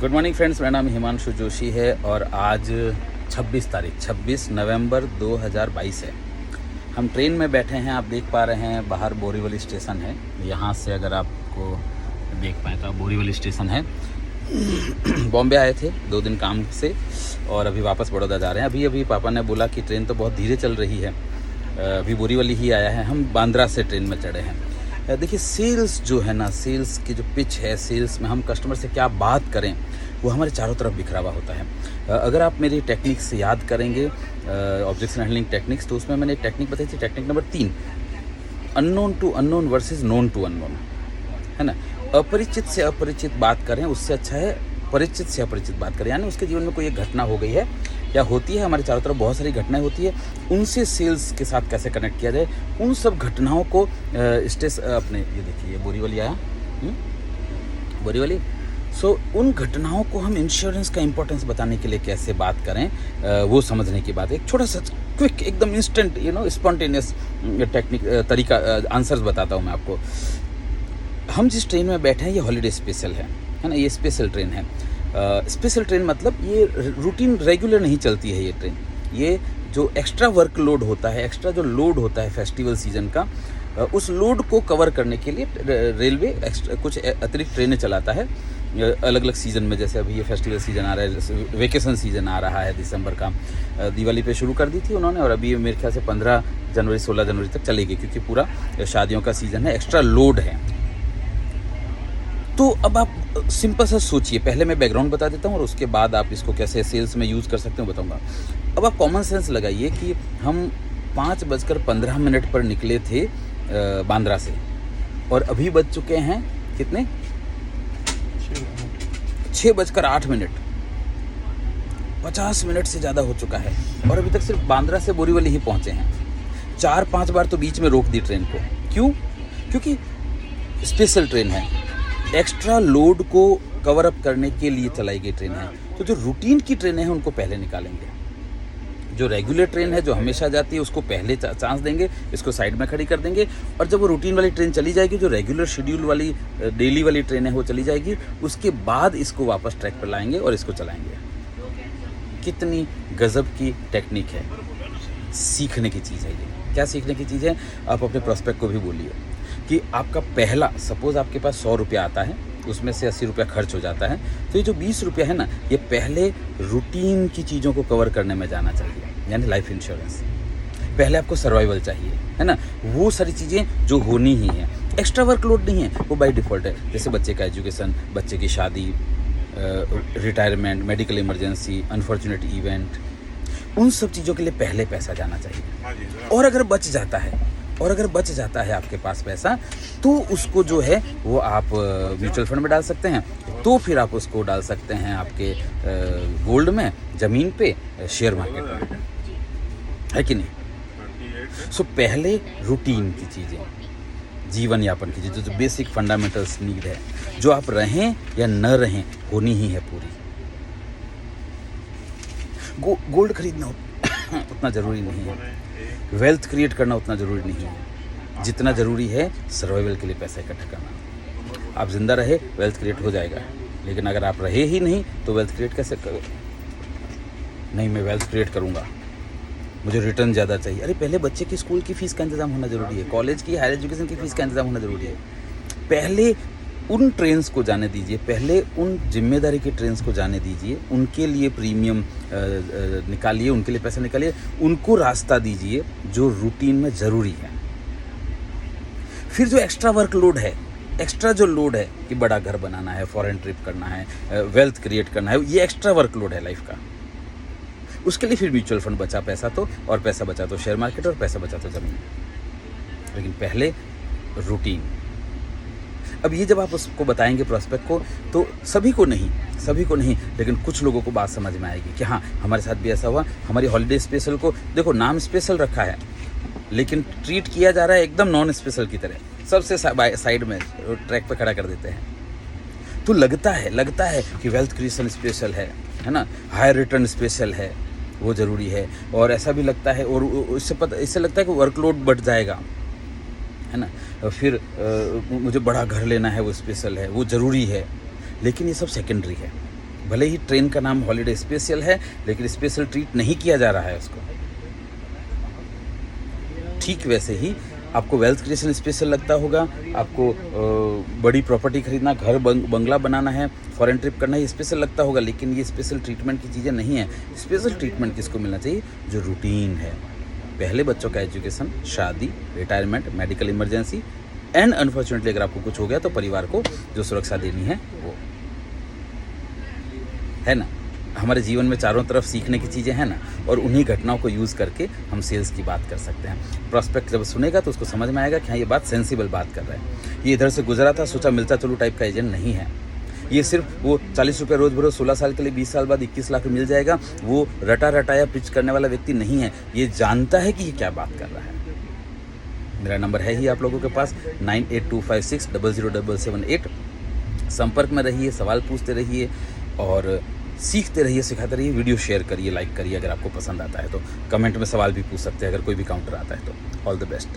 Good morning friends, मेरा नाम हिमांशु जोशी है और आज 26 नवंबर 2022 है। हम ट्रेन में बैठे हैं, आप देख पा रहे हैं बाहर बोरीवली स्टेशन है। यहाँ से अगर आपको देख पाए तो बोरीवली स्टेशन है। बॉम्बे आए थे 2 दिन काम से और अभी वापस बड़ौदा जा रहे हैं। अभी पापा ने बोला कि ट्रेन तो बहुत धीरे चल रही है, अभी बोरीवली ही आया है। हम बांद्रा से ट्रेन में चढ़े हैं। देखिए सेल्स जो है ना, सेल्स की जो पिच है, सेल्स में हम कस्टमर से क्या बात करें वो हमारे चारों तरफ बिखरा हुआ होता है। अगर आप मेरी टेक्निक्स याद करेंगे, ऑब्जेक्शन हैंडलिंग टेक्निक्स, तो उसमें मैंने एक टेक्निक बताई थी, technique number 3, unknown to unknown versus known to unknown, है ना। अपरिचित से अपरिचित बात करें, उससे अच्छा है परिचित से अपरिचित बात करें। यानी उसके जीवन में कोई एक घटना हो गई है या होती है, हमारे चारों तरफ बहुत सारी घटनाएं होती है, उनसे सेल्स के साथ कैसे कनेक्ट किया जाए, उन सब घटनाओं को अपने ये देखिए बोरीवली आया, बोरीवली। उन घटनाओं को हम इंश्योरेंस का इंपॉर्टेंस बताने के लिए कैसे बात करें, वो समझने की बात है। एक छोटा सा क्विक, एकदम इंस्टेंट, स्पॉन्टेनियस टेक्निक तरीका, आंसर्स बताता हूँ मैं आपको। हम जिस ट्रेन में बैठे हैं ये हॉलीडे स्पेशल है ना, ये स्पेशल ट्रेन है। स्पेशल ट्रेन मतलब ये रूटीन रेगुलर नहीं चलती है ये ट्रेन। ये जो एक्स्ट्रा वर्कलोड होता है, एक्स्ट्रा जो लोड होता है फेस्टिवल सीजन का, उस लोड को कवर करने के लिए रेलवे कुछ अतिरिक्त ट्रेनें चलाता है अलग अलग सीज़न में। जैसे अभी ये फेस्टिवल सीज़न आ रहा है, वेकेशन सीज़न आ रहा है दिसंबर का, दिवाली पे शुरू कर दी थी उन्होंने और अभी मेरे ख्याल से 15 जनवरी 16 जनवरी तक चलेगी, क्योंकि पूरा शादियों का सीज़न है, एक्स्ट्रा लोड है। तो अब आप सिंपल सा सोचिए, पहले मैं बैकग्राउंड बता देता हूँ और उसके बाद आप इसको कैसे सेल्स में यूज़ कर सकते हो बताऊँगा। अब आप कॉमन सेंस लगाइए कि हम 5:15 पर निकले थे बांद्रा से और अभी बज चुके हैं कितने, 6:08। 50 मिनट से ज़्यादा हो चुका है और अभी तक सिर्फ बांद्रा से बोरीवली ही पहुँचे हैं। 4-5 बार तो बीच में रोक दी ट्रेन को। क्यों? क्योंकि स्पेशल ट्रेन है, एक्स्ट्रा लोड को कवर अप करने के लिए चलाई गई ट्रेन है। तो जो रूटीन की ट्रेनें हैं उनको पहले निकालेंगे, जो रेगुलर ट्रेन है जो हमेशा जाती है उसको पहले चांस देंगे, इसको साइड में खड़ी कर देंगे। और जब वो रूटीन वाली ट्रेन चली जाएगी, जो रेगुलर शेड्यूल वाली डेली वाली ट्रेन है वो चली जाएगी, उसके बाद इसको वापस ट्रैक पर लाएंगे और इसको चलाएंगे। कितनी गजब की टेक्निक है, सीखने की चीज़ है ये। क्या सीखने की चीज़ है? आप अपने प्रोस्पेक्ट को भी बोलिए कि आपका पहला, सपोज़ आपके पास 100 रुपया आता है, उसमें से 80 रुपया खर्च हो जाता है, तो ये जो 20 रुपया है ना, ये पहले रूटीन की चीज़ों को कवर करने में जाना चाहिए, यानी लाइफ इंश्योरेंस। पहले आपको सर्वाइवल चाहिए, है ना। वो सारी चीज़ें जो होनी ही हैं, एक्स्ट्रा वर्कलोड नहीं है, वो बाय डिफ़ॉल्ट है। जैसे बच्चे का एजुकेशन, बच्चे की शादी, retirement, medical emergency, unfortunate event, उन सब चीज़ों के लिए पहले पैसा जाना चाहिए। और अगर बच जाता है आपके पास पैसा, तो उसको जो है वो आप म्यूचुअल फंड में डाल सकते हैं, तो फिर आप उसको डाल सकते हैं आपके गोल्ड में, ज़मीन पे, शेयर मार्केट में, है कि नहीं। पहले रूटीन की चीज़ें, जीवन यापन की चीज़ें, जो बेसिक फंडामेंटल्स नीड है, जो आप रहें या न रहें होनी ही है पूरी। गोल्ड खरीदना उतना ज़रूरी नहीं है, वेल्थ क्रिएट करना उतना ज़रूरी नहीं है जितना ज़रूरी है सर्वाइवल के लिए पैसा इकट्ठा करना। आप ज़िंदा रहे वेल्थ क्रिएट हो जाएगा, लेकिन अगर आप रहे ही नहीं तो वेल्थ क्रिएट कैसे करो? नहीं, मैं वेल्थ क्रिएट करूँगा, मुझे रिटर्न ज़्यादा चाहिए। अरे पहले बच्चे की स्कूल की फ़ीस का इंतज़ाम होना ज़रूरी है, कॉलेज की, हायर एजुकेशन की फ़ीस का इंतज़ाम होना ज़रूरी है। पहले उन ट्रेन्स को जाने दीजिए, पहले उन जिम्मेदारी के ट्रेन्स को जाने दीजिए, उनके लिए प्रीमियम निकालिए, उनके लिए पैसा निकालिए, उनको रास्ता दीजिए जो रूटीन में ज़रूरी है। फिर जो एक्स्ट्रा वर्कलोड है, एक्स्ट्रा जो लोड है कि बड़ा घर बनाना है, फॉरेन ट्रिप करना है, वेल्थ क्रिएट करना है, ये एक्स्ट्रा वर्कलोड है लाइफ का। उसके लिए फिर म्यूचुअल फंड बचा पैसा तो, और पैसा बचा तो शेयर मार्केट, और पैसा बचा तो ज़मीन। लेकिन पहले रूटीन। अब ये जब आप उसको बताएंगे प्रोस्पेक्ट को, तो सभी को नहीं, लेकिन कुछ लोगों को बात समझ में आएगी कि हाँ, हमारे साथ भी ऐसा हुआ। हमारी हॉलीडे स्पेशल को देखो, नाम स्पेशल रखा है लेकिन ट्रीट किया जा रहा है एकदम नॉन स्पेशल की तरह, सबसे साइड में ट्रैक पे खड़ा कर देते हैं। तो लगता है कि वेल्थ क्रिएशन स्पेशल है ना, हायर रिटर्न स्पेशल है, वो ज़रूरी है। और ऐसा भी लगता है, और इससे लगता है कि वर्कलोड बढ़ जाएगा, है ना। फिर मुझे बड़ा घर लेना है, वो स्पेशल है, वो ज़रूरी है। लेकिन ये सब सेकेंडरी है। भले ही ट्रेन का नाम हॉलीडे स्पेशल है, लेकिन स्पेशल ट्रीट नहीं किया जा रहा है उसको। ठीक वैसे ही आपको वेल्थ क्रिएशन स्पेशल लगता होगा, आपको बड़ी प्रॉपर्टी खरीदना, घर बंगला बनाना है, फॉरेन ट्रिप करना है, स्पेशल लगता होगा, लेकिन ये स्पेशल ट्रीटमेंट की चीज़ें नहीं है। स्पेशल ट्रीटमेंट किसको मिलना चाहिए? जो रूटीन है, पहले बच्चों का एजुकेशन, शादी, retirement, medical emergency and unfortunately अगर आपको कुछ हो गया तो परिवार को जो सुरक्षा देनी है वो है ना। हमारे जीवन में चारों तरफ सीखने की चीज़ें हैं ना, और उन्हीं घटनाओं को यूज़ करके हम सेल्स की बात कर सकते हैं। प्रॉस्पेक्ट जब सुनेगा तो उसको समझ में आएगा कि हाँ ये बात सेंसिबल बात कर रहा है, ये इधर से गुजरा था, सोचा मिलता चलो टाइप का एजेंट नहीं है। ये सिर्फ वो 40 रुपये रोज़ भरो 16 साल के लिए 20 साल बाद 21 लाख मिल जाएगा, वो रटा रटाया पिच करने वाला व्यक्ति नहीं है। ये जानता है कि ये क्या बात कर रहा है। मेरा नंबर है ही आप लोगों के पास 9825600778। संपर्क में रहिए, सवाल पूछते रहिए और सीखते रहिए, सिखाते रहिए। वीडियो शेयर करिए, लाइक करिए। अगर आपको पसंद आता है तो कमेंट में सवाल भी पूछ सकते हैं अगर कोई भी काउंटर आता है तो। All the best.